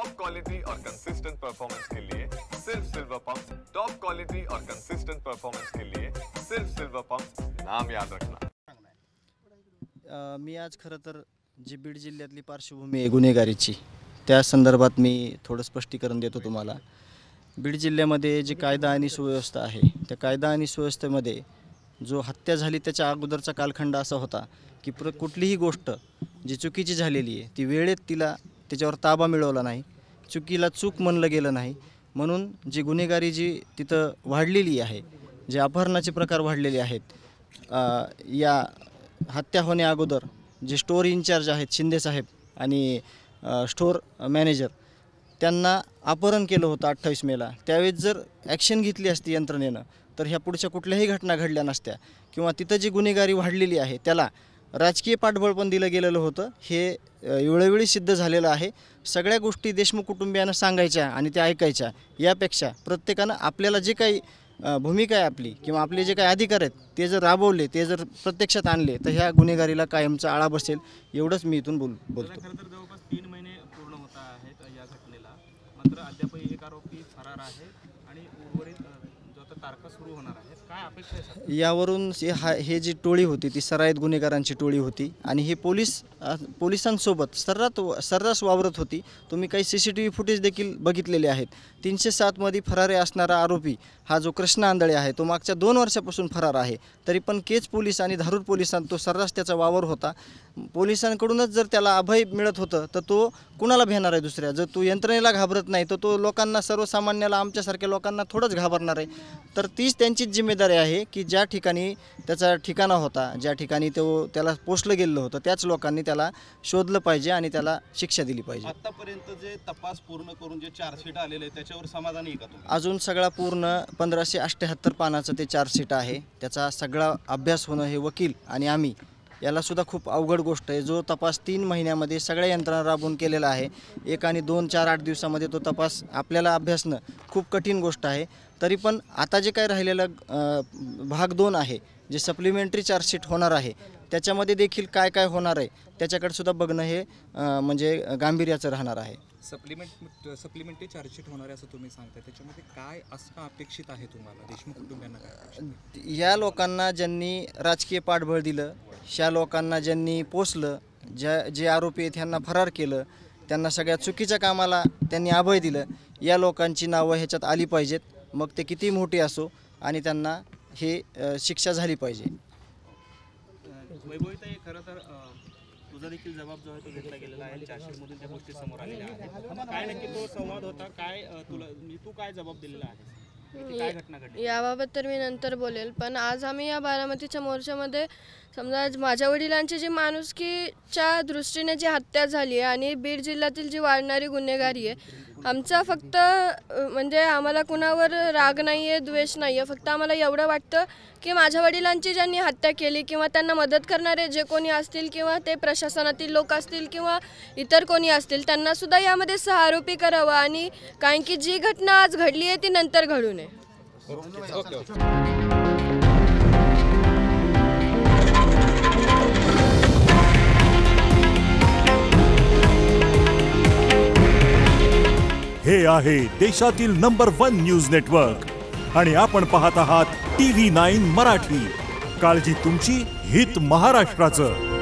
Top quality और consistent performance के लिए सिर्फ सिल्वर पंप्स। टॉप क्वालिटी और कंसिस्टेंट परफॉर्मेंस के लिए सिर्फ सिल्वर पंप्स, नाम याद रखना। मी आज खरं तर जी बीड जिल्ह्यातली पार्श्वभूमी आहे गुन्हेगारीची, त्या संदर्भात मी थोडं स्पष्टीकरण देतो तुम्हाला। बीड जिल्ह्यामध्ये जी कायदा आणि सुव्यवस्था आहे, त्या कायदा आणि सुव्यवस्थेमध्ये जो हत्या झाली त्याच्या अगोदरचा कालखंड असा होता की कुठलीही गोष्ट जी चुकीची झालेली आहे ती वेळेत तिला त्याच्यावर ताबा मिळवला नाही, चुकीला चूक म्हणलं गेलं नाही, म्हणून जी गुन्हेगारी जी तिथं वाढलेली आहे, जे अपहरणाचे प्रकार वाढलेले आहेत, या हत्या होण्या अगोदर जे स्टोर इन्चार्ज आहेत शिंदे साहेब आणि स्टोर मॅनेजर, त्यांना अपहरण केलं होतं 28 मेला। त्यावेळेस जर ॲक्शन घेतली असती यंत्रणेनं तर ह्या पुढच्या कुठल्याही घटना घडल्या नसत्या, किंवा तिथं जी गुन्हेगारी वाढलेली आहे त्याला राजकीय पाठबळ पण दिलं गेलेलं होतं। हे वेळोवेळी सिद्ध झालेलं आहे। सगळ्या गोष्टी देशमुख कुटुंबियांना सांगायच्या आणि त्या ऐकायच्या यापेक्षा प्रत्येकानं आपल्याला जे काही भूमिका आहे आपली किंवा आपले जे काही अधिकार आहेत ते जर राबवले, ते जर प्रत्यक्षात आणले तर ह्या गुन्हेगारीला कायमचा आळा बसेल, एवढंच मी इथून बोलतो। खरं तर जवळपास 3 महिने पूर्ण होत आहेत या घटनेला, मात्र अद्यापही एक आरोपी फरार आहे आणि उर्वरित जो आता तारखा सुरू होणार आहे, काय अपेक्षा आहे यावरून? हे जी टोळी होती ती सराईत गुन्हेगारांची टोळी होती आणि हे पोलिसांसोबत सर्रास वावरत होती। तुम्ही काही CCTV फुटेज देखील बघितलेले आहेत। 307 मध्ये फरारी असणारा आरोपी हा जो कृष्णा आंधळे आहे तो मागच्या 2 वर्षापासून फरार आहे, तरी पण केज पोलीस आणि धारूर पोलिसांत तो सर्रास त्याचा वावर होता। पोलिसांकडूनच जर त्याला अभय मिळत होतं तर तो कुणाला भेटणार आहे दुसऱ्या? जर तो यंत्रणेला घाबरत नाही तर तो लोकांना, सर्वसामान्याला, आमच्यासारख्या लोकांना थोडंच घाबरणार आहे। तर तीच त्यांचीच जिम्मेदारी आहे की ज्या ठिकाणी त्याचा ठिकाणा होता, ज्या ठिकाणी त्याला पोचलं गेलं होतं, त्याच लोकांनी त्याला शोधलं पाहिजे आणि त्याला शिक्षा दिली पाहिजे। आतापर्यंत जे तपास पूर्ण करून जे चार्जशीट आलेले आहे त्याच्यावर समाधानी आहे का तुम्ही? अजून सगळा पूर्ण 1578 पानाचं ते चार्जशीट आहे। त्याचा सगळा अभ्यास होणं हे वकील आणि आम्ही याला सुद्धा खूप अवघड गोष्ट आहे। जो तपास 3 महिन्यामध्ये सगळ्या यंत्रणा राबवून केलेला आहे, 1 आणि 2, 4, 8 दिवसामध्ये तो तपास आपल्याला अभ्यासणं खूप कठीण गोष्ट आहे। तरी पण आता जे काही राहिलेलं भाग 2 आहे, जे सप्लिमेंटरी चार्जशीट होणार आहे, त्याच्यामध्ये देखील काय काय होणार आहे त्याच्याकडे सुद्धा बघणं हे म्हणजे गांभीर्याचं राहणार आहे। सप्लिमेंटरी चार्जशीट होणार आहे असं तुम्ही सांगताय, त्याच्यामध्ये काय असणं अपेक्षित आहे तुम्हाला देशमुख कुटुंबियांना? या लोकांना ज्यांनी राजकीय पाठबळ दिलं, ह्या लोकांना ज्यांनी पोसलं, जे आरोपी आहेत ह्यांना फरार केलं, त्यांना सगळ्या चुकीच्या कामाला त्यांनी अभय दिलं, या लोकांची नावं ह्याच्यात आली पाहिजेत, मग ते किती मोठी असो, आणि त्यांना हे शिक्षा झाली पाहिजे। वैभवताई, खरं तर तुझा देखील जबाब जो आहे तो घेतला गेलेला आहे, चार्जशीटमधून त्या गोष्टी समोर आलेल्या आहेत। काय नक्की तो संवाद होता, काय तू काय जबाब दिलेला आहे, काय घटना घडली याबाबत तर मी नंतर बोलेल, पण आज आम्ही या बारामतीच्या मोर्चामध्ये समजा माझ्या वडिलांची जी माणुसकीच्या दृष्टीने जी हत्या झाली आहे आणि बीड जिल्ह्यातील जी वाढणारी गुन्हेगारी आहे, आमचा फक्त म्हणजे आम्हाला कुणावर राग नाही आहे, द्वेष नाही आहे, फक्त आम्हाला एवढं वाटतं की माझ्या वडिलांची ज्यांनी हत्या केली किंवा त्यांना मदत करणारे जे कोणी असतील किंवा ते प्रशासनातील लोक असतील किंवा इतर कोणी असतील, त्यांनासुद्धा यामध्ये सहारोपी करावं, आणि कारण की जी घटना आज घडली आहे ती नंतर घडू नये। हे आहे देशातील नंबर 1 न्यूज नेटवर्क आणि आपण पाहत आहात TV9 मराठी। काळजी तुमची, हित महाराष्ट्राचं।